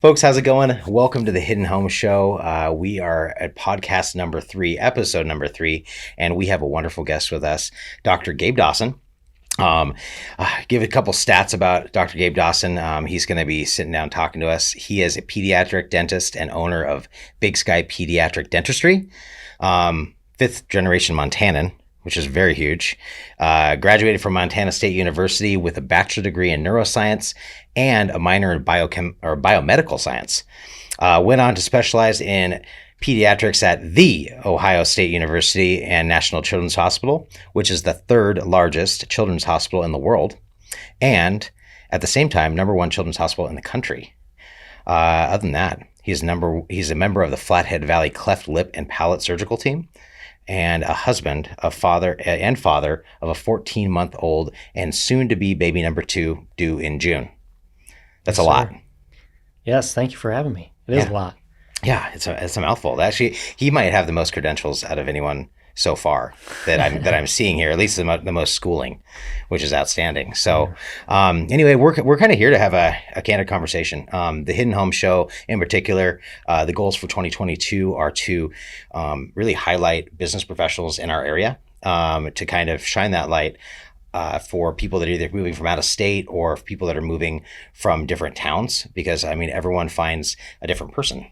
Folks, how's it going? Welcome to the Hidden Home Show. We are at podcast number 3, episode number 3, and we have a wonderful guest with us, Dr. Gabe Dawson. Give a couple stats about Dr. Gabe Dawson. He's going to be sitting down talking to us. He is a pediatric dentist and owner of Big Sky Pediatric Dentistry, 5th generation Montanan, which is very huge. Graduated from Montana State University with a bachelor degree in neuroscience and a minor in biomedical science. Went on to specialize in pediatrics at the Ohio State University and National Children's Hospital, which is the 3rd largest children's hospital in the world, and at the same time, #1 children's hospital in the country. Other than that, he's a member of the Flathead Valley Cleft Lip and Palate Surgical Team, and a husband, a father of a 14-month-old and soon-to-be baby number 2 due in June. That's a lot. Yes, thank you for having me. It is a lot. Yeah, it's a mouthful. Actually, he might have the most credentials out of anyone so far that I'm seeing here. At least the most schooling, which is outstanding. So, anyway, we're kind of here to have a candid conversation. The Hidden Home Show, in particular, the goals for 2022 are to really highlight business professionals in our area, to kind of shine that light for people that are either moving from out of state or people that are moving from different towns, because everyone finds a different person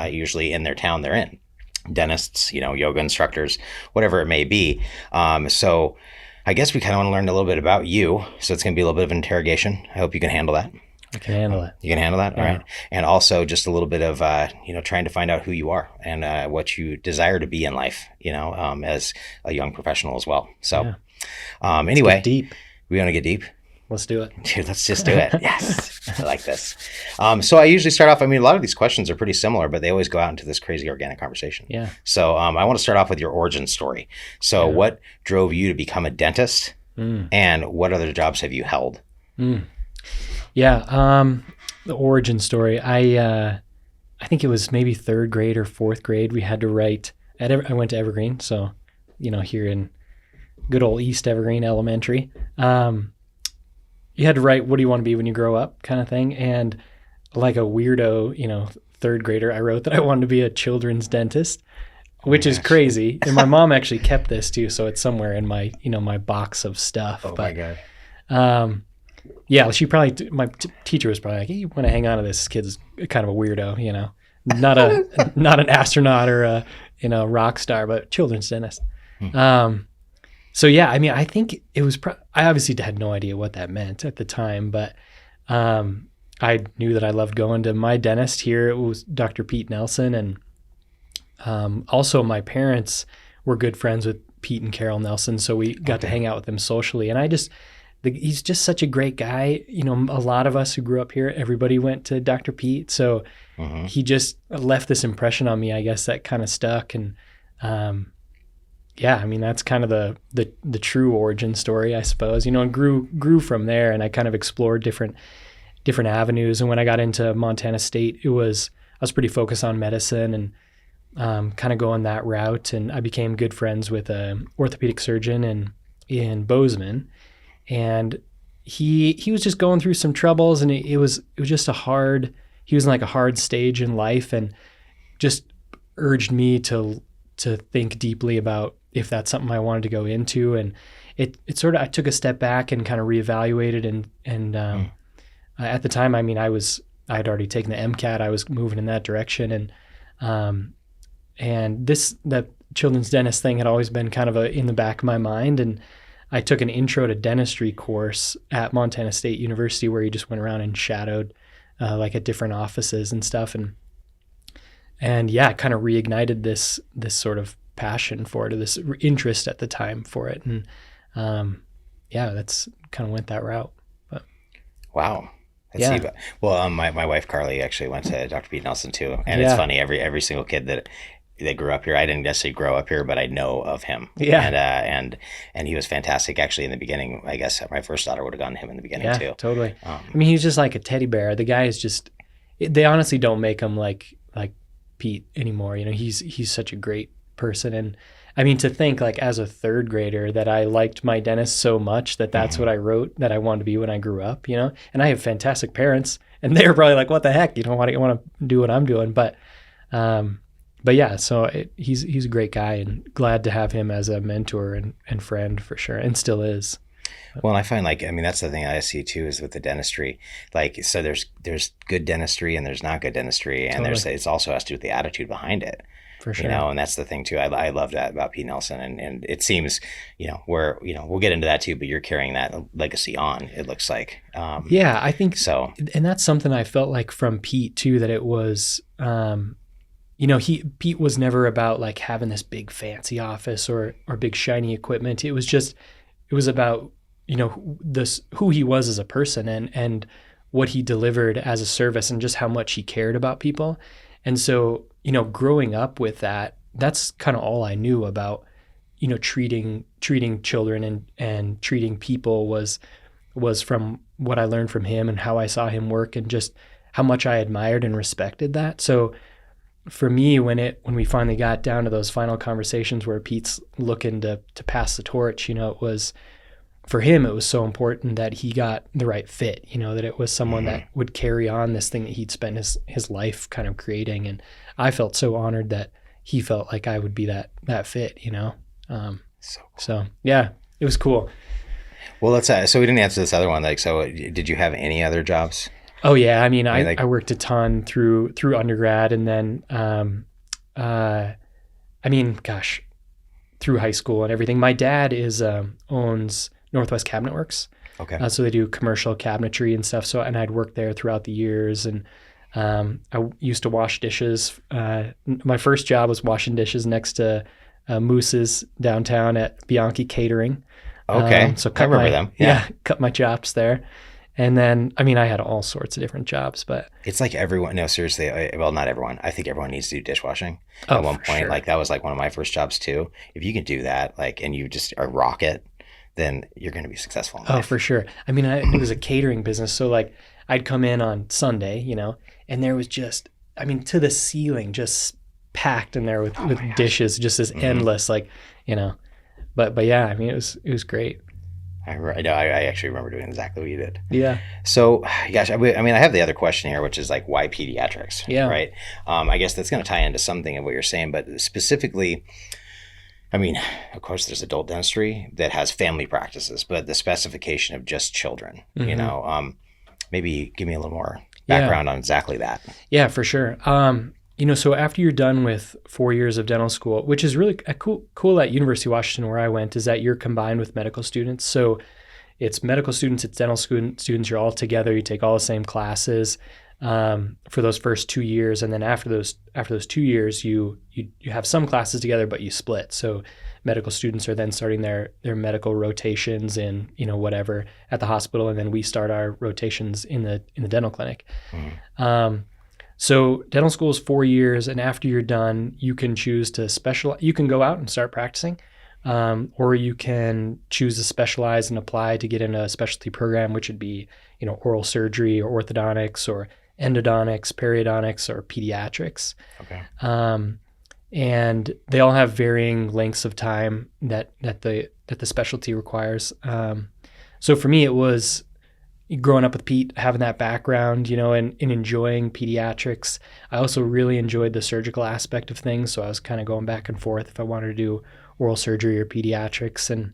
usually in their town they're in. Dentists, yoga instructors, whatever it may be. So I guess we kind of want to learn a little bit about you. So it's going to be a little bit of an interrogation. I hope you can handle that. I can handle it. You can handle that? Yeah. All right. And also just a little bit of, trying to find out who you are and what you desire to be in life, as a young professional as well. So anyway, get deep. We want to get deep? Let's do it. Dude, let's just do it. Yes. I like this. So I usually start off, a lot of these questions are pretty similar, but they always go out into this crazy organic conversation. Yeah. So I want to start off with your origin story. So what drove you to become a dentist and what other jobs have you held? Yeah. The origin story. I think it was maybe 3rd grade or 4th grade. We had to write I went to Evergreen. So, here in good old East Evergreen Elementary. You had to write, what do you want to be when you grow up, kind of thing. And like a weirdo, 3rd grader, I wrote that I wanted to be a children's dentist, which is crazy. And my mom actually kept this too. So it's somewhere in my, my box of stuff. Oh my God. She probably, my teacher was probably like, hey, you want to hang on to this kid's kind of a weirdo, not an astronaut or a, rock star, but children's dentist. So yeah, I think it was, I obviously had no idea what that meant at the time, but I knew that I loved going to my dentist here. It was Dr. Pete Nelson. And also my parents were good friends with Pete and Carol Nelson. So we got to hang out with them socially. And he's just such a great guy. A lot of us who grew up here, everybody went to Dr. Pete. So he just left this impression on me, I guess, that kind of stuck. And that's kind of the true origin story, I suppose, and grew from there. And I kind of explored different avenues. And when I got into Montana State, I was pretty focused on medicine and kind of going that route. And I became good friends with an orthopedic surgeon in Bozeman. And he was just going through some troubles, and it was just he was in like a hard stage in life, and just urged me to think deeply about if that's something I wanted to go into. And it sort of, I took a step back and kind of reevaluated and at the time, I had already taken the MCAT. I was moving in that direction. And the children's dentist thing had always been kind of in the back of my mind. And I took an intro to dentistry course at Montana State University, where you just went around and shadowed like at different offices and stuff. And yeah, it kind of reignited this sort of passion for it, or this interest at the time for it. And that's kind of went that route. But wow. Well, my wife Carly actually went to Dr. Pete Nelson too, and it's funny, every single kid that grew up here, I didn't necessarily grow up here, but I know of him. And he was fantastic actually in the beginning. I guess my first daughter would have gone to him in the beginning too. Totally. He's just like a teddy bear. The guy is just, they honestly don't make him like Pete anymore. He's such a great person. And I mean, to think like as a third grader that I liked my dentist so much that that's what I wrote that I wanted to be when I grew up, and I have fantastic parents and they were probably like, what the heck? Why do you want to do what I'm doing? But yeah, so he's a great guy and glad to have him as a mentor and friend for sure. And still is. Well, and I find that's the thing I see too is with the dentistry, so there's good dentistry and there's not good dentistry. And Totally. it's also has to do with the attitude behind it. For sure. And that's the thing too. I love that about Pete Nelson, and it seems, we'll get into that too, but you're carrying that legacy on, it looks like. Yeah, I think so. And that's something I felt like from Pete too, that it was, Pete was never about like having this big fancy office or big shiny equipment. It was about, who he was as a person and what he delivered as a service and just how much he cared about people. And so, growing up with that, that's kind of all I knew about, treating children and treating people was from what I learned from him and how I saw him work and just how much I admired and respected that. So for me, when we finally got down to those final conversations where Pete's looking to pass the torch, it was, for him, it was so important that he got the right fit, that it was someone that would carry on this thing that he'd spent his life kind of creating. And I felt so honored that he felt like I would be that fit, So cool. So yeah, it was cool. Well, let's, so we didn't answer this other one. So did you have any other jobs? Oh yeah. I mean, I worked a ton through undergrad and then, through high school and everything. My dad owns Northwest Cabinet Works. Okay. So they do commercial cabinetry and stuff. And I'd worked there throughout the years, and I used to wash dishes. My first job was washing dishes next to Moose's downtown at Bianchi Catering. Okay. So I remember them. Yeah. Cut my chops there. And then, I had all sorts of different jobs, but it's like everyone, no, seriously. Well, not everyone. I think everyone needs to do dishwashing at one point. Sure. Like that was like one of my first jobs too. If you can do that, and you just rock it, then you're going to be successful in life. Oh, for sure. It was a catering business. So like I'd come in on Sunday, and there was just, to the ceiling, just packed in there with dishes, just as endless, but yeah, it was great. I actually remember doing exactly what you did. Yeah. So, gosh, I have the other question here, which is like, why pediatrics? Yeah. Right. I guess that's going to tie into something of what you're saying, but specifically, of course, there's adult dentistry that has family practices, but the specification of just children, maybe give me a little more background on exactly that. Yeah, for sure. So after you're done with 4 years of dental school, which is really cool at University of Washington where I went, is that you're combined with medical students. So it's medical students, it's dental students, you're all together, you take all the same classes for those first 2 years. And then after those 2 years, you have some classes together, but you split. So medical students are then starting their medical rotations in, whatever at the hospital. And then we start our rotations in the dental clinic. Mm-hmm. So dental school is 4 years, and after you're done, you can choose to specialize. You can go out and start practicing, or you can choose to specialize and apply to get in a specialty program, which would be, oral surgery or orthodontics or endodontics, periodontics, or pediatrics. Okay. And they all have varying lengths of time that the specialty requires. So for me, it was growing up with Pete, having that background, and enjoying pediatrics. I also really enjoyed the surgical aspect of things. So I was kind of going back and forth if I wanted to do oral surgery or pediatrics. And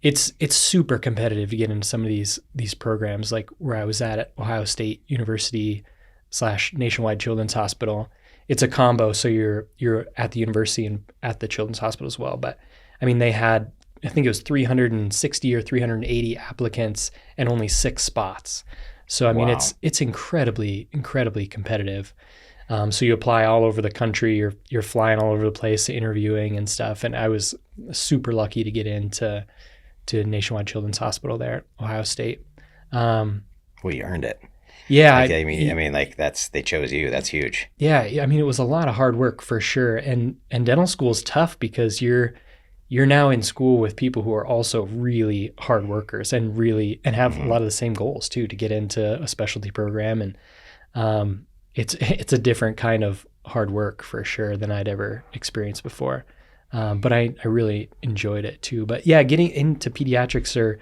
it's super competitive to get into some of these programs, like where I was at Ohio State University / Nationwide Children's Hospital. It's a combo. So you're at the university and at the Children's Hospital as well. But they had, I think it was 360 or 380 applicants and only 6 spots. So, wow. It's incredibly, incredibly competitive. So you apply all over the country, you're flying all over the place, interviewing and stuff. And I was super lucky to get into Nationwide Children's Hospital there at Ohio State. Well, you earned it. Yeah. They chose you. That's huge. Yeah. It was a lot of hard work for sure. And dental school is tough because you're now in school with people who are also really hard workers and have a lot of the same goals too, to get into a specialty program. And it's a different kind of hard work for sure than I'd ever experienced before. But I really enjoyed it too. But yeah, getting into pediatrics,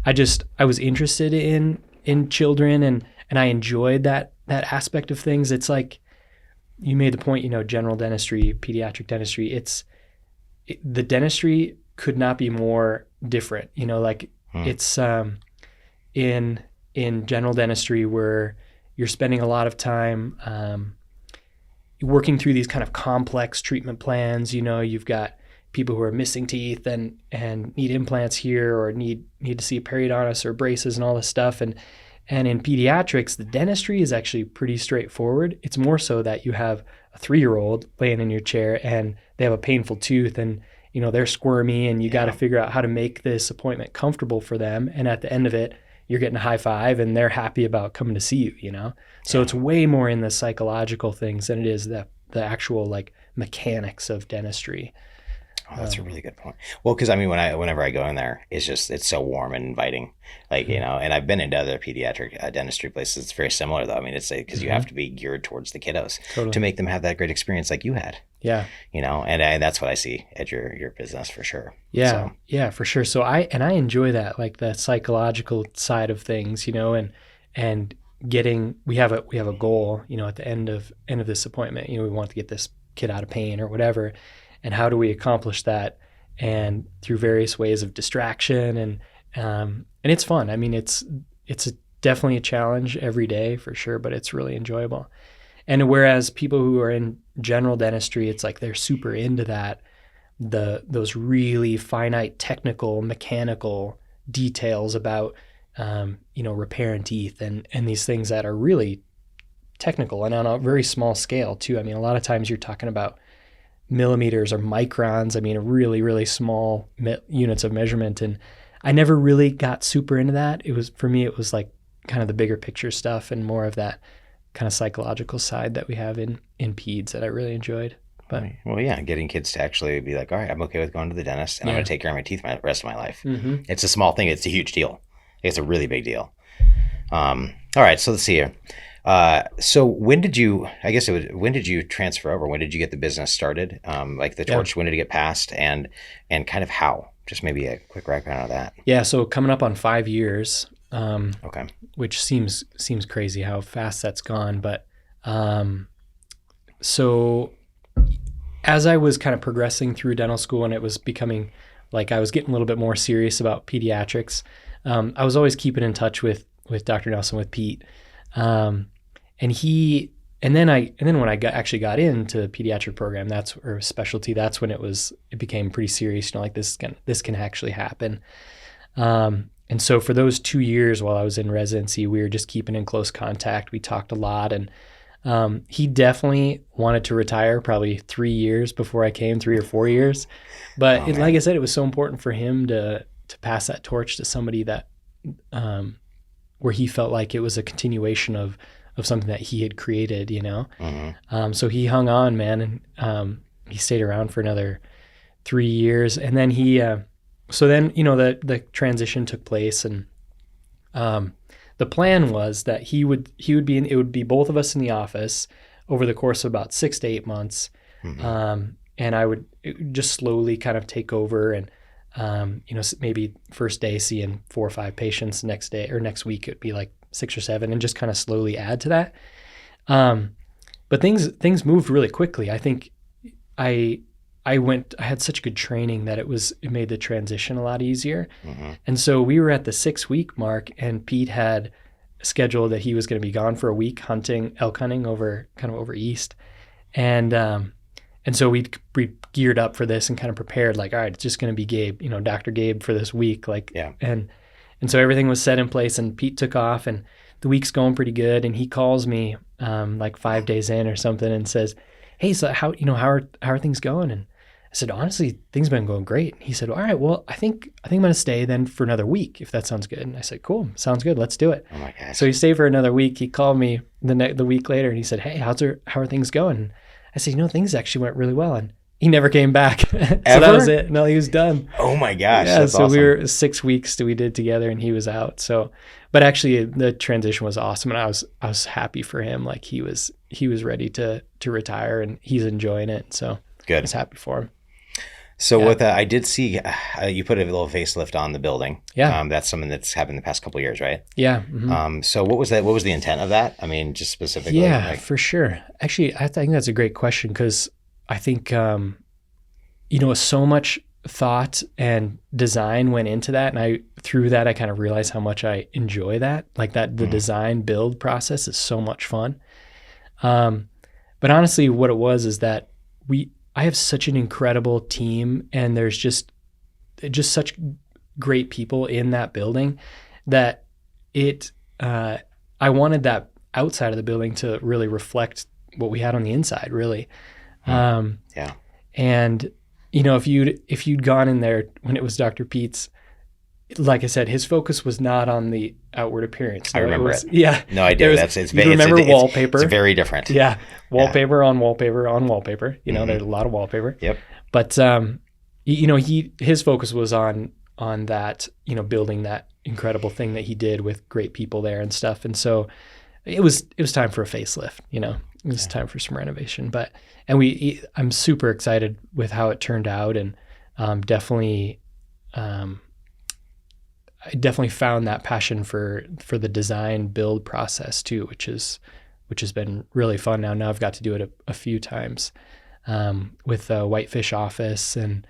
I was interested in children, and I enjoyed that aspect of things. It's like you made the point, general dentistry, pediatric dentistry, the dentistry could not be more different. It's in general dentistry where you're spending a lot of time working through these kind of complex treatment plans. You've got people who are missing teeth and need implants here, or need to see a periodontist or braces and all this stuff. And in pediatrics, the dentistry is actually pretty straightforward. It's more so that you have a 3-year-old laying in your chair and they have a painful tooth, and they're squirmy, and you got to figure out how to make this appointment comfortable for them. And at the end of it, you're getting a high five and they're happy about coming to see you, So it's way more in the psychological things than it is the actual like mechanics of dentistry. Oh, that's a really good point. Well, because whenever I go in there, it's so warm and inviting, and I've been into other pediatric dentistry places. It's very similar though. It's because you have to be geared towards the kiddos to make them have that great experience like you had. Yeah. And that's what I see at your business for sure. Yeah. So. Yeah, for sure. So I enjoy that, like the psychological side of things, and we have a goal, at the end of this appointment, we want to get this kid out of pain or whatever. And how do we accomplish that? And through various ways of distraction, and it's fun. It's definitely a challenge every day for sure, but it's really enjoyable. And whereas people who are in general dentistry, it's like they're super into that, those really finite technical, mechanical details about repairing teeth and these things that are really technical and on a very small scale too. A lot of times you're talking about millimeters or microns, really, really small units of measurement. And I never really got super into that. For me, it was like kind of the bigger picture stuff and more of that kind of psychological side that we have in peds that I really enjoyed. But well, yeah, getting kids to actually be like, all right, I'm okay with going to the dentist and I'm going to take care of my teeth the rest of my life. Mm-hmm. It's a small thing. It's a huge deal. It's a really big deal. All right, so let's see here. So when did you transfer over? When did you get the business started? Like the torch, when did it get passed, and kind of how? Just maybe a quick background of that. Yeah. So coming up on 5 years, okay. Which seems crazy how fast that's gone. But, so as I was kind of progressing through dental school and it was becoming like I was getting a little bit more serious about pediatrics, I was always keeping in touch with Dr. Nelson, with Pete. And then when I actually got into the pediatric program, or specialty, that's when it became pretty serious, like this can actually happen. And so for those 2 years while I was in residency, we were just keeping in close contact. We talked a lot, and he definitely wanted to retire probably 3 years before I came, 3 or 4 years. But like I said, it was so important for him to pass that torch to somebody that, where he felt like it was a continuation of something that he had created, Mm-hmm. So he hung on, man, and he stayed around for another 3 years. And then the transition took place, and the plan was that it would be both of us in the office over the course of about 6 to 8 months. Mm-hmm. And I would just slowly kind of take over, and maybe first day seeing 4 or 5 patients, next day or next week it'd be like 6 or 7, and just kind of slowly add to that. But things moved really quickly. I think I had such good training that it made the transition a lot easier. Mm-hmm. And so we were at the 6-week mark, and Pete had scheduled that he was going to be gone for a week elk hunting over east. And so we geared up for this and kind of prepared, like, all right, it's just going to be Gabe, Dr. Gabe for this week. Like, yeah. And so everything was set in place, and Pete took off, and the week's going pretty good. And he calls me like 5 days in or something and says, hey, so how are things going? And I said, honestly, things have been going great. He said, all right, well, I think I'm going to stay then for another week, if that sounds good. And I said, cool, sounds good. Let's do it. Oh my gosh. So he stayed for another week. He called me the week later, and he said, hey, how are things going? And I said, things actually went really well. And he never came back. So that was it. No, he was done. Oh my gosh. Yeah, that's so awesome. we were 6 weeks that we did together, and he was out. So, but actually the transition was awesome, and I was happy for him. Like he was he was ready to retire, and he's enjoying it. So Good. I was happy for him. So with I did see you put a little facelift on the building. Yeah. That's something that's happened the past couple of years, right? Yeah. So what was that? What was the intent of that? I mean, just specifically. Yeah, for sure. Actually, I think that's a great question, because I think, so much thought and design went into that. And through that, I kind of realized how much I enjoy that. Like that, the design build process is so much fun. But honestly, what it was is that I have such an incredible team, and there's just such great people in that building that I wanted that outside of the building to really reflect what we had on the inside, really. Yeah. And if you'd gone in there when it was Dr. Pete's, like I said, his focus was not on the outward appearance. I remember it. Yeah. No, I do. Wallpaper. It's very different. Yeah. Wallpaper on wallpaper on wallpaper. There's a lot of wallpaper. Yep. But, his focus was on that, building that incredible thing that he did with great people there and stuff. And so it was time for a facelift, It was time for some renovation. I'm super excited with how it turned out, and I definitely found that passion for the design build process too, which has been really fun. Now I've got to do it a few times with the Whitefish office, and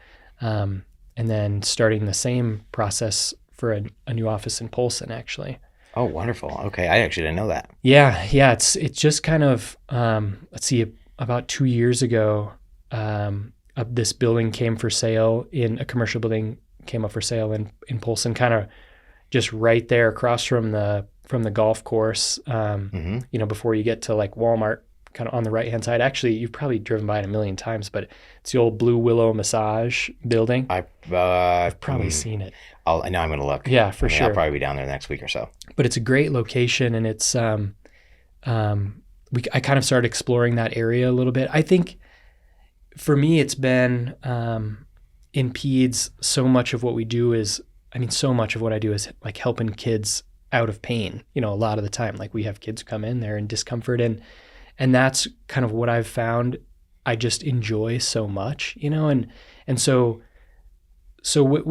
then starting the same process for a new office in Polson, actually. Oh, wonderful. Okay. I actually didn't know that. Yeah. It's just kind of, let's see, about 2 years ago, this building came for sale a commercial building came up for sale in Polson, kind of just right there across from the golf course, before you get to like Walmart, kind of on the right-hand side. Actually, you've probably driven by it a million times, but it's the old Blue Willow Massage building. I've probably seen it. I know I'm going to look. Yeah, for sure. I'll probably be down there next week or so. But it's a great location, and it's I kind of started exploring that area a little bit. I think for me, it's been in peds, so much of what I do is like helping kids out of pain, a lot of the time. Like we have kids come in there in discomfort, and that's kind of what I've found I just enjoy so much, and so what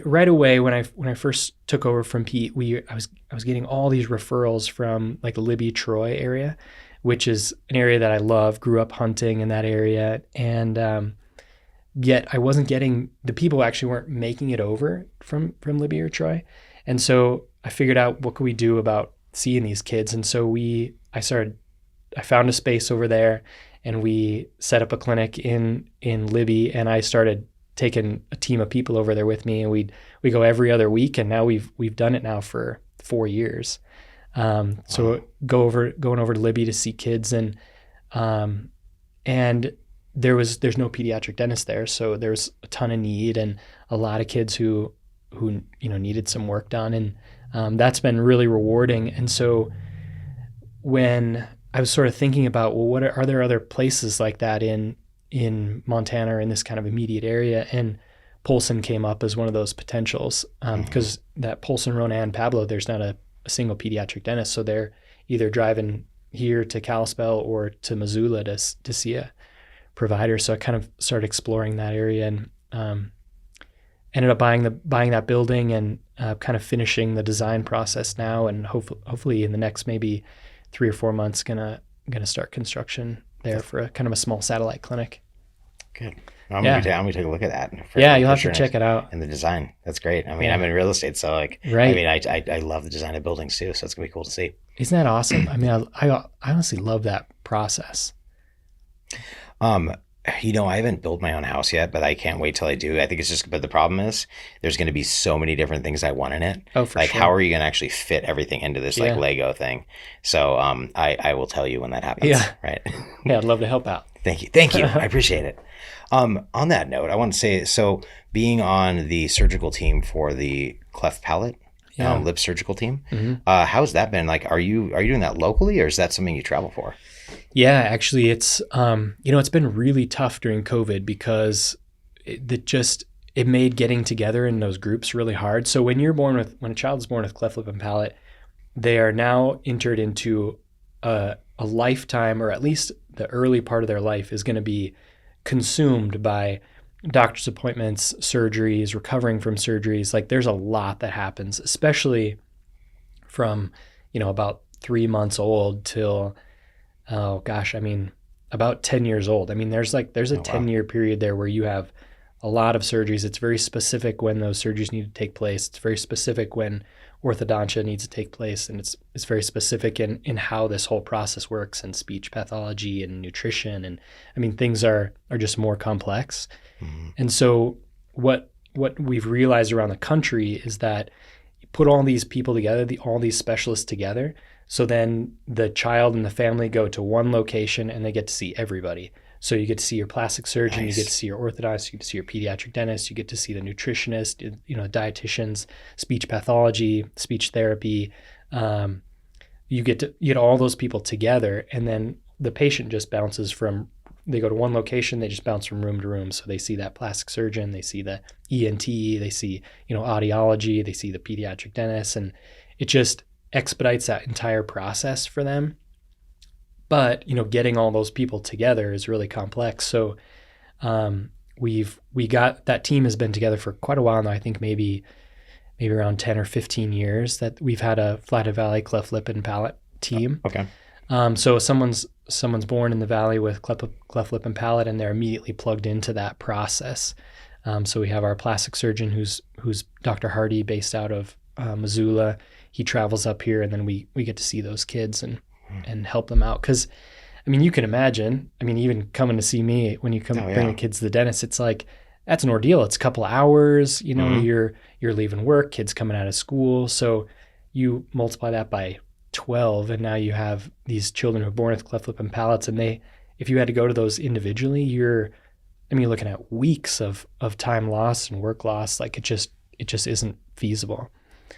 right away when I first took over from Pete, I was getting all these referrals from like the Libby, Troy area, which is an area that I love, grew up hunting in that area, and yet I wasn't getting, the people who actually weren't making it over from Libby or Troy. And so I figured out, what could we do about seeing these kids? And so I found a space over there, and we set up a clinic in Libby, and I started taking a team of people over there with me, and we go every other week, and now we've done it now for 4 years. So going over to Libby to see kids, and there's no pediatric dentist there, so there's a ton of need and a lot of kids who needed some work done, and that's been really rewarding. And so when I was sort of thinking about, well, are there other places like that in Montana or in this kind of immediate area, and Polson came up as one of those potentials, because that Polson, Ronan, Pablo, there's not a single pediatric dentist, so they're either driving here to Kalispell or to Missoula to see a provider. So I kind of started exploring that area, and ended up buying that building, and kind of finishing the design process now, and hopefully in the next maybe 3 or 4 months gonna start construction there for a kind of a small satellite clinic. Good. I'm gonna take a look at that. You'll have to check it out. And the design, that's great. I mean, I'm in real estate, so right. I mean, I love the design of buildings too, so it's gonna be cool to see. Isn't that awesome? I mean, I honestly love that process. I haven't built my own house yet, but I can't wait till I do. I think it's just, but the problem is there's going to be so many different things I want in it. Oh, for sure. How are you going to actually fit everything into this like Lego thing? So, I will tell you when that happens. Yeah. Right. Yeah. I'd love to help out. Thank you. I appreciate it. On that note, I want to say, so being on the surgical team for the cleft palate, lip surgical team, how's that been? Like, are you doing that locally, or is that something you travel for? Yeah, actually it's, it's been really tough during COVID, because it made getting together in those groups really hard. So when a child is born with cleft lip and palate, they are now entered into a a lifetime, or at least the early part of their life, is going to be consumed by doctor's appointments, surgeries, recovering from surgeries. Like there's a lot that happens, especially from, about 3 months old till, about 10 years old. I mean, there's a 10-year period there where you have a lot of surgeries. It's very specific when those surgeries need to take place. It's very specific when orthodontia needs to take place. And it's very specific in how this whole process works, and speech pathology and nutrition. And I mean, things are just more complex. Mm-hmm. And so what we've realized around the country is that you put all these people together, all these specialists together, so then the child and the family go to one location and they get to see everybody. So you get to see your plastic surgeon, nice. You get to see your orthodontist, you get to see your pediatric dentist, you get to see the nutritionist, dietitians, speech pathology, speech therapy. You get all those people together, and then the patient just bounces they go to one location, they just bounce from room to room. So they see that plastic surgeon, they see the ENT, they see, audiology, they see the pediatric dentist, and it just expedites that entire process for them. But, getting all those people together is really complex. So that team has been together for quite a while now. I think maybe around 10 or 15 years that we've had a Flathead Valley cleft lip and palate team. Okay. So someone's born in the valley with cleft lip and palate, and they're immediately plugged into that process. So we have our plastic surgeon who's Dr. Hardy, based out of Missoula. He travels up here, and then we get to see those kids and help them out. Because, you can imagine, even coming to see me, when you bring the kids to the dentist, it's like, that's an ordeal. It's a couple of hours, mm-hmm. You're leaving work, kids coming out of school. So you multiply that by 12, and now you have these children who are born with cleft lip and palates, and if you had to go to those individually, you're looking at weeks of time lost and work lost. Like it just isn't feasible.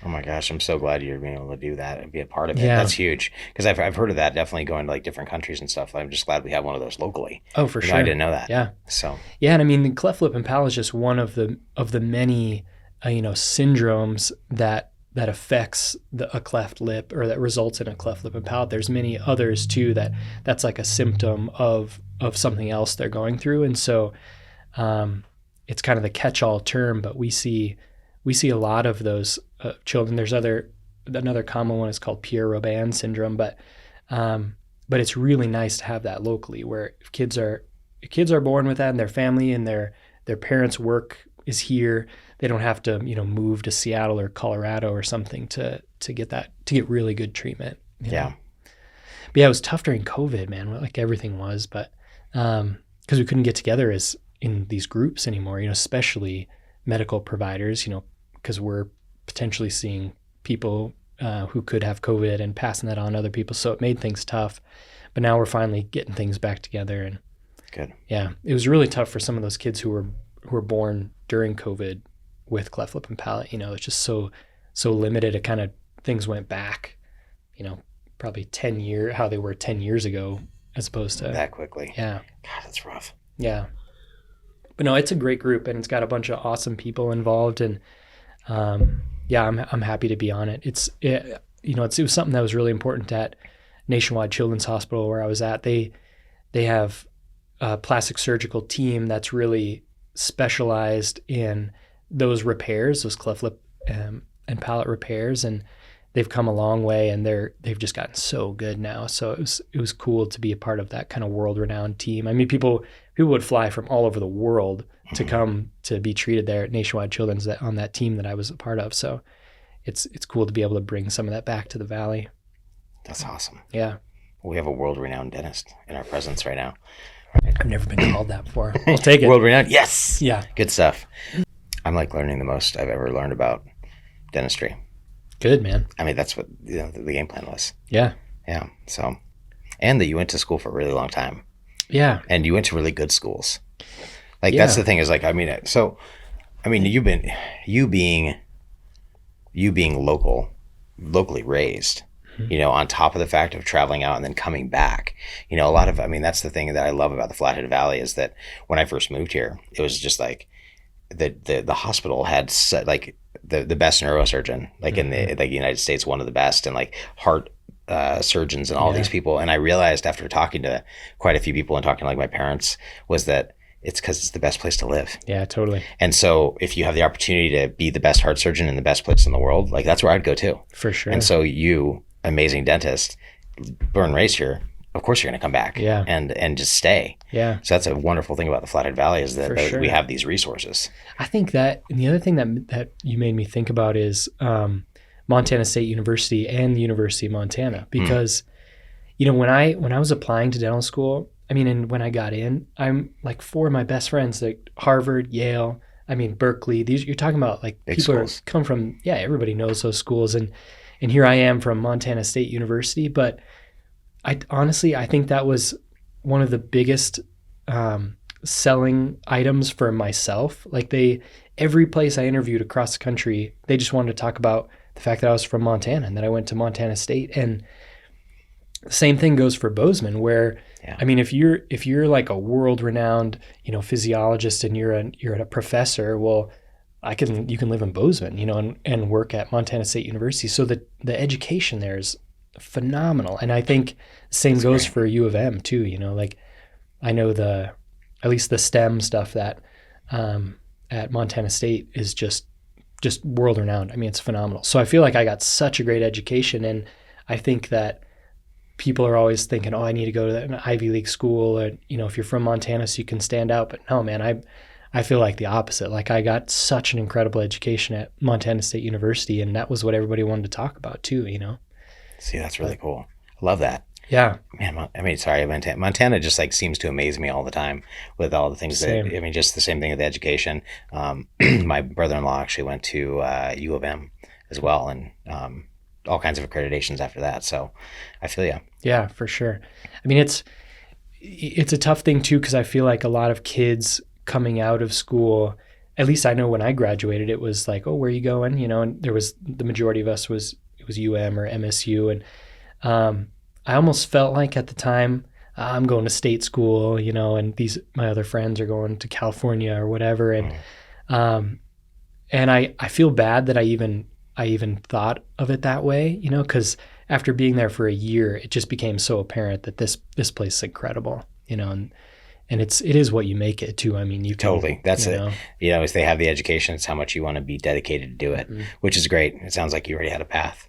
Oh my gosh, I'm so glad you're being able to do that and be a part of it. Yeah. That's huge. Because I've heard of that, definitely going to like different countries and stuff. I'm just glad we have one of those locally. Oh, for sure. I didn't know that. Yeah. So. Yeah, and the cleft lip and palate is just one of the many syndromes that affects a cleft lip, or that results in a cleft lip and palate. There's many others too that's like a symptom of something else they're going through. And so it's kind of the catch-all term, but we see a lot of those children. There's another common one is called Pierre-Robin syndrome, but it's really nice to have that locally, where if kids are born with that, and their family and their parents' work is here, they don't have to move to Seattle or Colorado or something to get really good treatment. Yeah. But yeah, it was tough during COVID, man. Like everything was, but because we couldn't get together as in these groups anymore. Especially medical providers. Because we're potentially seeing people who could have COVID and passing that on to other people. So it made things tough. But now we're finally getting things back together. And good. Yeah, it was really tough for some of those kids who were born during COVID with cleft lip and palate. It's just so limited. It kind of, things went back, probably 10 years, how they were 10 years ago, as opposed to that quickly. Yeah. God, that's rough. Yeah. But no, it's a great group, and it's got a bunch of awesome people involved, and I'm happy to be on it. It was something that was really important at Nationwide Children's Hospital where I was at. They have a plastic surgical team that's really specialized in those repairs, those cleft lip and palate repairs, and they've come a long way, and they've just gotten so good now. So it was cool to be a part of that kind of world-renowned team. People would fly from all over the world to come to be treated there at Nationwide Children's on that team that I was a part of. So it's cool to be able to bring some of that back to the Valley. That's awesome. Yeah. We have a world-renowned dentist in our presence right now. Right. I've never been called that before. I'll take it. World-renowned? Yes. Yeah. Good stuff. I'm like learning the most I've ever learned about dentistry. Good, man. That's what the game plan was. Yeah. Yeah. So, and that you went to school for a really long time. Yeah. And you went to really good schools. That's the thing is you being locally raised, on top of the fact of traveling out and then coming back, a lot of, that's the thing that I love about the Flathead Valley is that when I first moved here, it was just like the hospital had the best neurosurgeon, in the United States, one of the best, and heart surgeons and all these people. And I realized after talking to quite a few people and talking to like my parents was that it's because it's the best place to live. Yeah, totally. And so if you have the opportunity to be the best heart surgeon in the best place in the world, like that's where I'd go too. For sure. And so you, amazing dentist, born and raised here, of course you're going to come back and just stay. Yeah. So that's a wonderful thing about the Flathead Valley is that we have these resources. I think that, and the other thing that you made me think about is Montana State University and the University of Montana, because you know, when I was applying to dental school, I mean, and when I got in, I'm like 4 of my best friends, like Harvard, Yale, I mean, Berkeley, these, you're talking about like big people schools. come from, everybody knows those schools. And here I am from Montana State University. But I think that was one of the biggest selling items for myself. Like every place I interviewed across the country, they just wanted to talk about the fact that I was from Montana and that I went to Montana State. And the same thing goes for Bozeman, where I mean, if you're like a world-renowned, you know, physiologist and you're a professor, well, you can live in Bozeman, you know, and work at Montana State University. So the education there is phenomenal, and I think the same goes for U of M too. You know, like I know at least the STEM stuff that at Montana State is just world-renowned. I mean, it's phenomenal. So I feel like I got such a great education, and I think that people are always thinking, oh, I need to go to an Ivy League school, or, you know, if you're from Montana so you can stand out. But no, man, I feel like the opposite. Like I got such an incredible education at Montana State University, and that was what everybody wanted to talk about too, you know? See, that's really cool. I love that. Yeah. Man, I mean, sorry, Montana just like seems to amaze me all the time with all the things just the same thing with the education. My brother-in-law actually went to U of M as well, and all kinds of accreditations after that. So I feel you. Yeah, for sure. I mean, it's a tough thing too, because I feel like a lot of kids coming out of school, at least I know when I graduated, it was like, oh, where are you going? You know, and the majority of us was UM or MSU. And I almost felt like at the time, I'm going to state school, you know, and my other friends are going to California or whatever. And I feel bad that I even thought of it that way, you know, because after being there for a year, it just became so apparent that this place is incredible, you know, and it is what you make it too. I mean, you can, totally. That's it. You know, if they have the education, it's how much you want to be dedicated to do it, which is great. It sounds like you already had a path.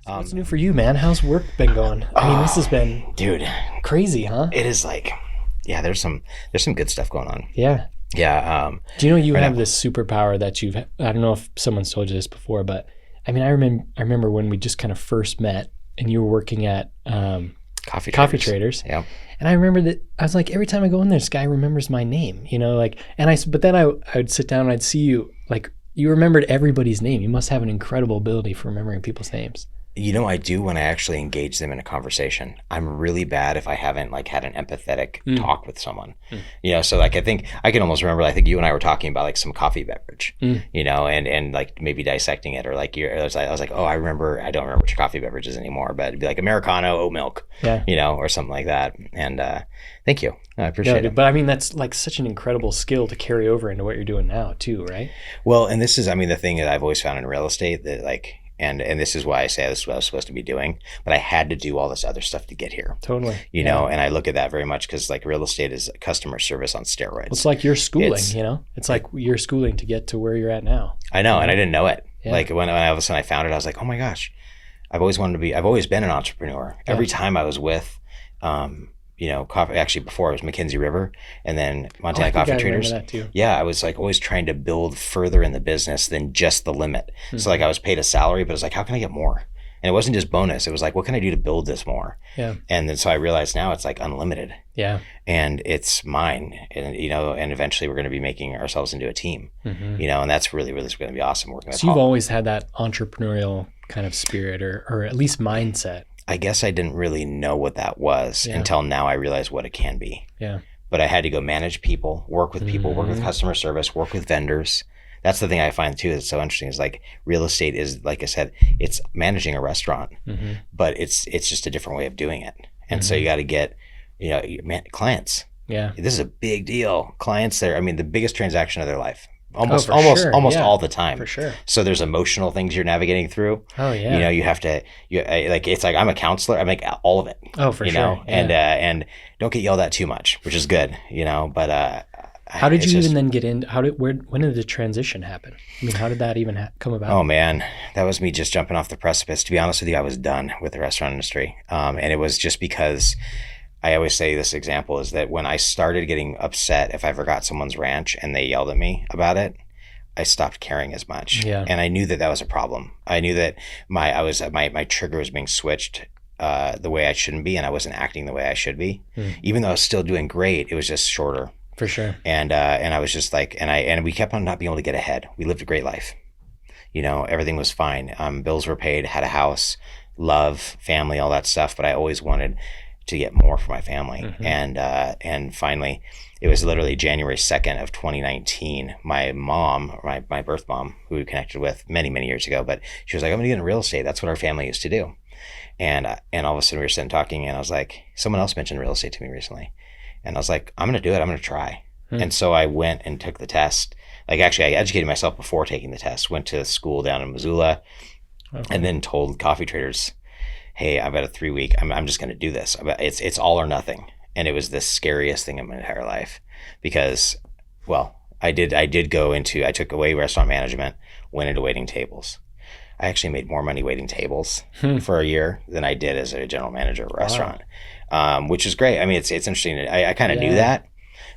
So what's new for you, man? How's work been going? I mean, this has been crazy, huh? It is like, there's some good stuff going on. Yeah. Yeah. Do you know you have this superpower that I don't know if someone's told you this before, but I mean, I remember when we just kind of first met and you were working at Coffee Traders. Yeah. And I remember that I was like, every time I go in there, this guy remembers my name, you know, like, but then I would sit down and I'd see you, like, you remembered everybody's name. You must have an incredible ability for remembering people's names. You know, I do when I actually engage them in a conversation. I'm really bad if I haven't like had an empathetic talk with someone. You know, so like I think I can almost remember. I think you and I were talking about like some coffee beverage. You know, and like maybe dissecting it, or like I was like, oh, I don't remember what your coffee beverage is anymore, but it'd be like Americano, oat milk. You know, or something like that. And thank you, I appreciate it. But I mean, that's like such an incredible skill to carry over into what you're doing now too, right? Well, and this is, I mean, the thing that I've always found in real estate that like. And this is why I say this is what I was supposed to be doing, but I had to do all this other stuff to get here. Totally. You know, and I look at that very much because like real estate is customer service on steroids. It's like your schooling, you know? It's like your schooling to get to where you're at now. I know, and I didn't know it. Yeah. Like when all of a sudden I found it, I was like, oh my gosh, I've always been an entrepreneur. Yeah. Every time I was with, you know, actually before I was McKenzie River and then Montana Coffee Traders. That too. Yeah, I was like always trying to build further in the business than just the limit. So like I was paid a salary, but it was like, how can I get more? And it wasn't just bonus. It was like, what can I do to build this more? Yeah. And then so I realized now it's like unlimited. Yeah. And it's mine. And, you know, and eventually we're going to be making ourselves into a team, you know, and that's really, really going to be awesome working with So you've always had that entrepreneurial kind of spirit or at least mindset. I guess I didn't really know what that was until now I realized what it can be. Yeah. But I had to go manage people, work with customer service, work with vendors. That's the thing I find too that's so interesting is like real estate is, like I said, it's managing a restaurant, but it's just a different way of doing it. And so you got to get, you know, clients. Yeah. This is a big deal. Clients there, I mean, the biggest transaction of their life almost sure. all the time. For sure. So there's emotional things you're navigating through. Oh yeah. You know, you have to, like, it's like, I'm a counselor. I make all of it. Oh, for you sure. know, and don't get yelled at too much, which is good, you know, but, how did you even then get in? When did the transition happen? I mean, how did that even come about? Oh man, that was me just jumping off the precipice. To be honest with you, I was done with the restaurant industry. And it was just because I always say this example is that when I started getting upset if I forgot someone's ranch and they yelled at me about it, I stopped caring as much. Yeah. And I knew that that was a problem. I knew that my trigger was being switched the way I shouldn't be, and I wasn't acting the way I should be. Even though I was still doing great, it was just shorter. For sure. And I was just like, and we kept on not being able to get ahead. We lived a great life. You know, everything was fine. Bills were paid, had a house, love, family, all that stuff. But I always wanted to get more for my family. And finally, it was literally January 2nd of 2019. My mom, my birth mom, who we connected with many, many years ago, but she was like, I'm going to get in real estate. That's what our family used to do. And all of a sudden we were sitting talking, and I was like, someone else mentioned real estate to me recently. And I was like, I'm going to do it. I'm going to try. And so I went and took the test. Like, actually, I educated myself before taking the test, went to school down in Missoula, and then told coffee traders, hey, I've got a 3-week, I'm just going to do this. It's all or nothing. And it was the scariest thing in my entire life because, well, I took away restaurant management, went into waiting tables. I actually made more money waiting tables for a year than I did as a general manager of a restaurant, which is great. I mean, it's interesting. I kind of knew that,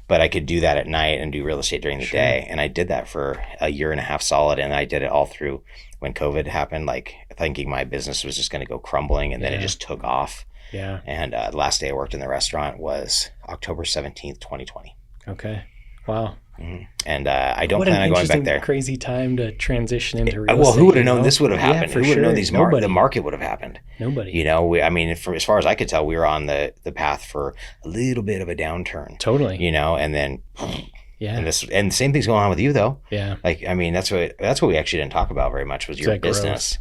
but I could do that at night and do real estate during the day. And I did that for a year and a half solid. And I did it all through when COVID happened, like thinking my business was just going to go crumbling, and then it just took off. Yeah. And the last day I worked in the restaurant was October 17th, 2020. Okay. Wow. And I don't plan on going back there. Crazy time to transition into real estate. Well, who would have known this would have happened? For Who would have known sure. the market would have happened? Nobody. You know, I mean, as far as I could tell, we were on the path for a little bit of a downturn. Totally. You know, and then and the same thing's going on with you though. Yeah. Like, I mean, that's what we actually didn't talk about very much was your business,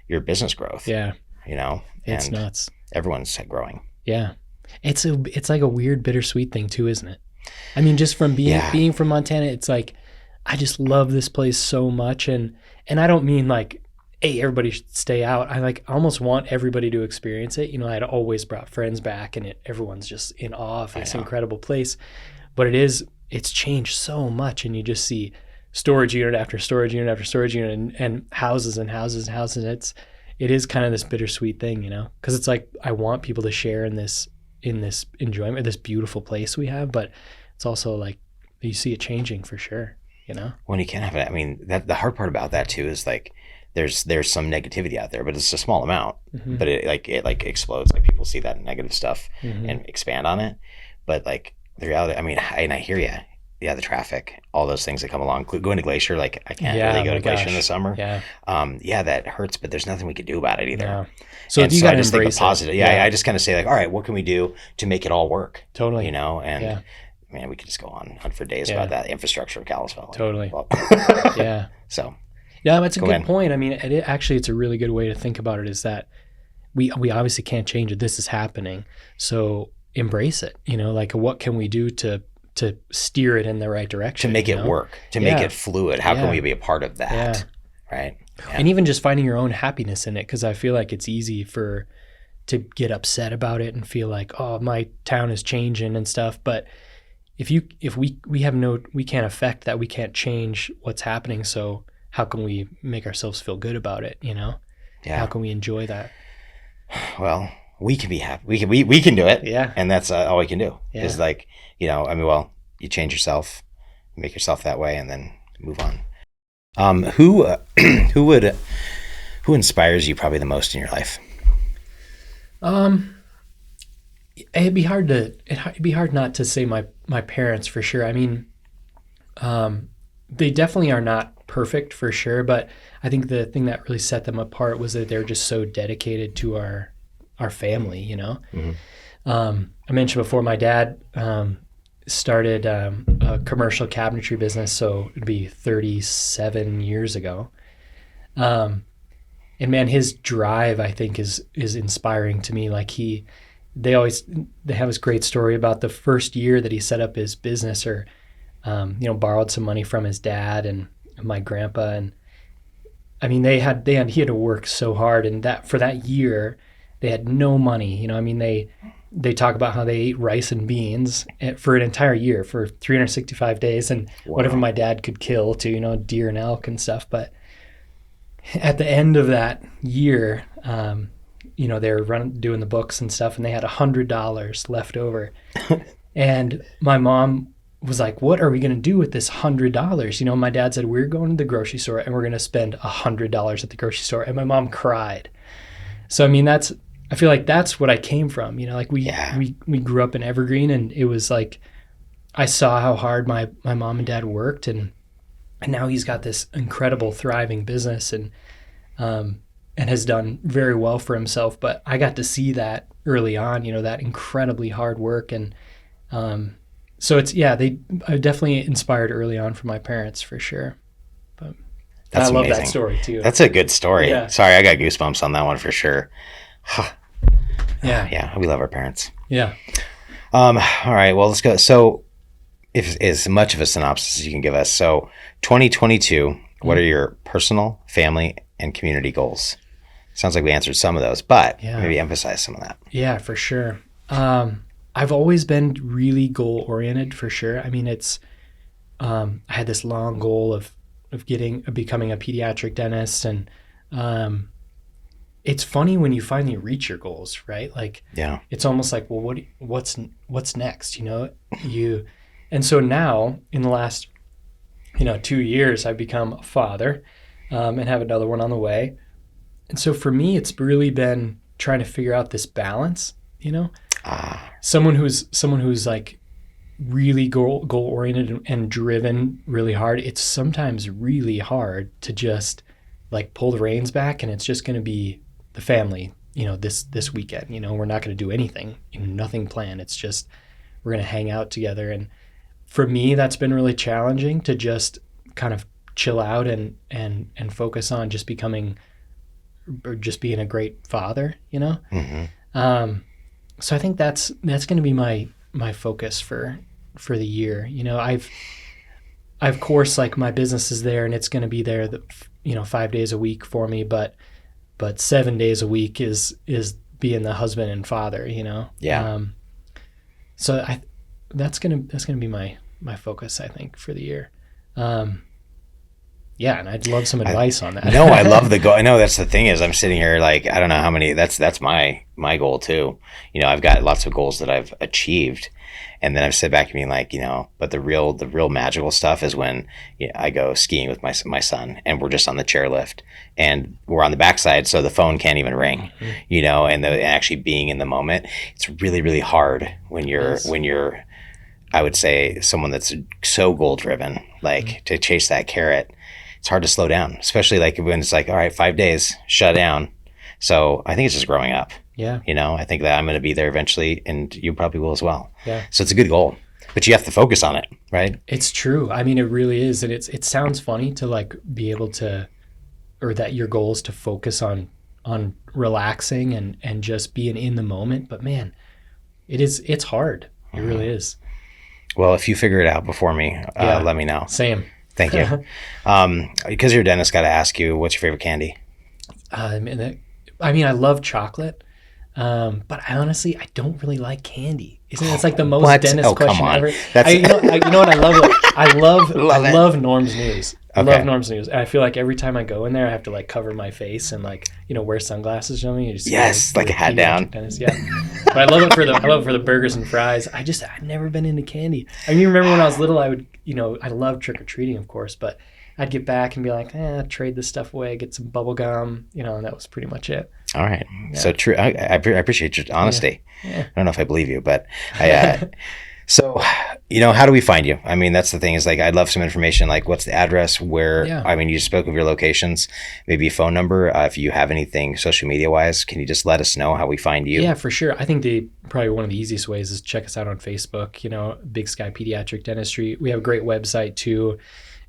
your business growth. Yeah. You know, it's nuts. Everyone's growing. Yeah. It's like a weird bittersweet thing too, isn't it? I mean, just from being from Montana, it's like, I just love this place so much. And I don't mean like, hey, everybody should stay out. I almost want everybody to experience it. You know, I'd always brought friends back, and everyone's just in awe of this incredible place. But it's changed so much. And you just see storage unit after storage unit after storage unit and houses and houses and houses. It is kind of this bittersweet thing, you know, because it's like, I want people to share in this enjoyment, this beautiful place we have, but it's also like you see it changing for sure, you know? When you can't have it, I mean, the hard part about that too is like, there's some negativity out there, but it's a small amount, but it explodes. Like, people see that negative stuff and expand on it. But like the reality, I mean, and I hear you. Yeah, the traffic, all those things that come along. Going to Glacier, like, I can't really go to Glacier in the summer. Yeah. That hurts, but there's nothing we could do about it either. Yeah. So you got to embrace the positive. it. Yeah, I just kind of say like, all right, what can we do to make it all work? Totally. You know, and man, we could just go on for days about that infrastructure of Kalispell. Totally. Yeah. So. Yeah, that's a good point. I mean, it's a really good way to think about it, is that we obviously can't change it. This is happening. So embrace it. You know, like, what can we do to steer it in the right direction? To make it work, to make it fluid. How can we be a part of that? Yeah. Right. Yeah. And even just finding your own happiness in it, because I feel like it's easy to get upset about it and feel like, oh, my town is changing and stuff. But if we can't affect that, we can't change what's happening. So how can we make ourselves feel good about it? You know? Yeah. How can we enjoy that? Well, we can be happy. We can do it. Yeah. And that's all we can do. Yeah. Is like, you know, I mean, well, you change yourself, make yourself that way, and then move on. Who inspires you probably the most in your life? It'd be hard not to say my parents, for sure. I mean, they definitely are not perfect, for sure, but I think the thing that really set them apart was that they're just so dedicated to our family, you know. I mentioned before, my dad started a commercial cabinetry business, so it'd be 37 years ago. And man, his drive, I think, is inspiring to me. Like, they have this great story about the first year that he set up his business, or borrowed some money from his dad and my grandpa. And I mean, he had to work so hard, and that for that year, they had no money. They talk about how they ate rice and beans for an entire year for 365 days and whatever my dad could kill to, deer and elk and stuff. But at the end of that year, they were doing the books and stuff, and they had $100 left over. And my mom was like, what are we going to do with this $100? My dad said, we're going to the grocery store and we're going to spend $100 at the grocery store. And my mom cried. So, I mean, I feel like that's what I came from. We grew up in Evergreen, and it was like, I saw how hard my mom and dad worked, and now he's got this incredible thriving business and has done very well for himself. But I got to see that early on, that incredibly hard work. And so I definitely inspired early on from my parents for sure. But that's I love amazing. that story too. That's a good story. Yeah. Sorry, I got goosebumps on that one for sure. Yeah. Yeah, we love our parents. Yeah. All right, well, let's go. So if as much of a synopsis as you can give us. So 2022, what are your personal, family, and community goals? Sounds like we answered some of those, but maybe emphasize some of that. Yeah, for sure. I've always been really goal oriented for sure. I mean, I had this long goal of becoming a pediatric dentist, and it's funny when you finally reach your goals, right? Like, it's almost like, well, what's next? And so now in the last, 2 years, I've become a father, and have another one on the way. And so for me, it's really been trying to figure out this balance, someone who's like really goal oriented and driven really hard. It's sometimes really hard to just like pull the reins back, and it's just going to be the family, this weekend. We're not going to do anything, nothing planned. It's just we're going to hang out together. And for me, that's been really challenging to just kind of chill out and focus on just becoming or just being a great father, Mm-hmm. So I think that's going to be my focus for the year. I've of course, like, my business is there and it's going to be there 5 days a week for me, but 7 days a week is being the husband and father, Yeah. So that's going to be my focus, I think, for the year. Yeah, and I'd love some advice on that. No, I love the goal. I know that's the thing is I'm sitting here like, I don't know how many, that's my goal too. I've got lots of goals that I've achieved. And then I've sit back and being like, but the real magical stuff is when I go skiing with my son and we're just on the chairlift and we're on the backside. So the phone can't even ring, and actually being in the moment. It's really, really hard when you're, I would say, someone that's so goal driven, like to chase that carrot. It's hard to slow down, especially like when it's like, all right, 5 days, shut down. So I think it's just growing up. Yeah. I think that I'm going to be there eventually, and you probably will as well. Yeah. So it's a good goal, but you have to focus on it, right? It's true. I mean, it really is. And it sounds funny to like be able to, or that your goal is to focus on relaxing and just being in the moment. But man, it's hard. It really is. Well, if you figure it out before me, let me know. Same. Thank you. Because you're a dentist, got to ask you, what's your favorite candy? I mean, I love chocolate, but I don't really like candy. It's like the most dentist question ever. You know what I love? I love Norm's News. I love Norm's News. And I feel like every time I go in there, I have to like cover my face and like, wear sunglasses. You know what I mean? Yes, like a hat down. Dentist, yeah. But I love it for the burgers and fries. I've never been into candy. I mean, remember when I was little, I would, I loved trick or treating, of course, but I'd get back and be like, trade this stuff away, get some bubble gum, and that was pretty much it. All right. Yeah. So true. I appreciate your honesty. Yeah. I don't know if I believe you, but so, how do we find you? I mean, that's the thing is like, I'd love some information, like what's the address, where, I mean, you spoke of your locations, maybe a phone number. If you have anything social media wise, can you just let us know how we find you? Yeah, for sure. I think probably one of the easiest ways is check us out on Facebook, Big Sky Pediatric Dentistry. We have a great website too,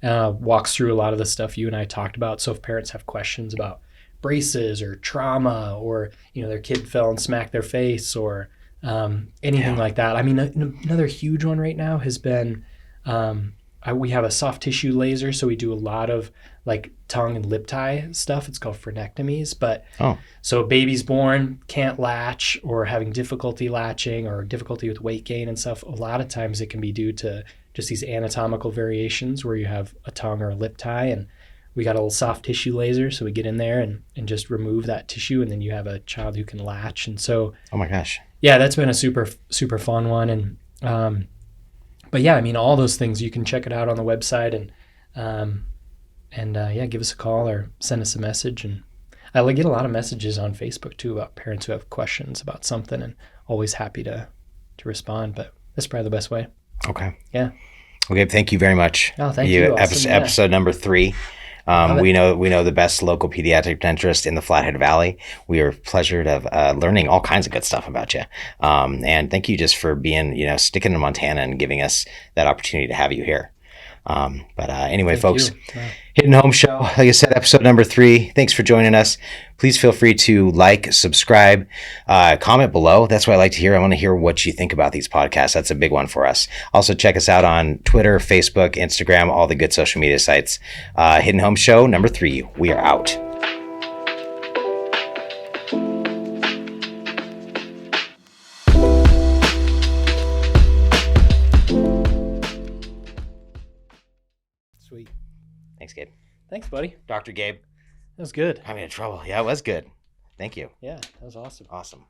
walks through a lot of the stuff you and I talked about. So if parents have questions about braces or trauma or, their kid fell and smacked their face or anything like that. I mean, another huge one right now has been we have a soft tissue laser, so we do a lot of like tongue and lip tie stuff. It's called frenectomies. But so a baby's born, can't latch, or having difficulty latching, or difficulty with weight gain and stuff. A lot of times it can be due to just these anatomical variations where you have a tongue or a lip tie, and we got a little soft tissue laser, so we get in there and just remove that tissue, and then you have a child who can latch. And so, oh my gosh, yeah, that's been a super fun one. And but yeah, I mean, all those things, you can check it out on the website, and yeah, give us a call or send us a message. And I get a lot of messages on Facebook too about parents who have questions about something, and always happy to respond. But that's probably the best way. Okay. Yeah. Okay. Thank you very much. Oh, thank you. Awesome. Episode number 3. We know the best local pediatric dentist in the Flathead Valley. We are pleasured of learning all kinds of good stuff about you. And thank you just for being, sticking in Montana and giving us that opportunity to have you here. But anyway, folks, Hidden Home Show, like I said, episode number 3. Thanks for joining us. Please feel free to like, subscribe, comment below. That's what I like to hear. I want to hear what you think about these podcasts. That's a big one for us. Also, check us out on Twitter, Facebook, Instagram, all the good social media sites. Hidden Home Show number 3. We are out. Sweet. Thanks, Gabe. Thanks, buddy. Dr. Gabe. That was good. I'm in trouble. Yeah, it was good. Thank you. Yeah, that was awesome. Awesome.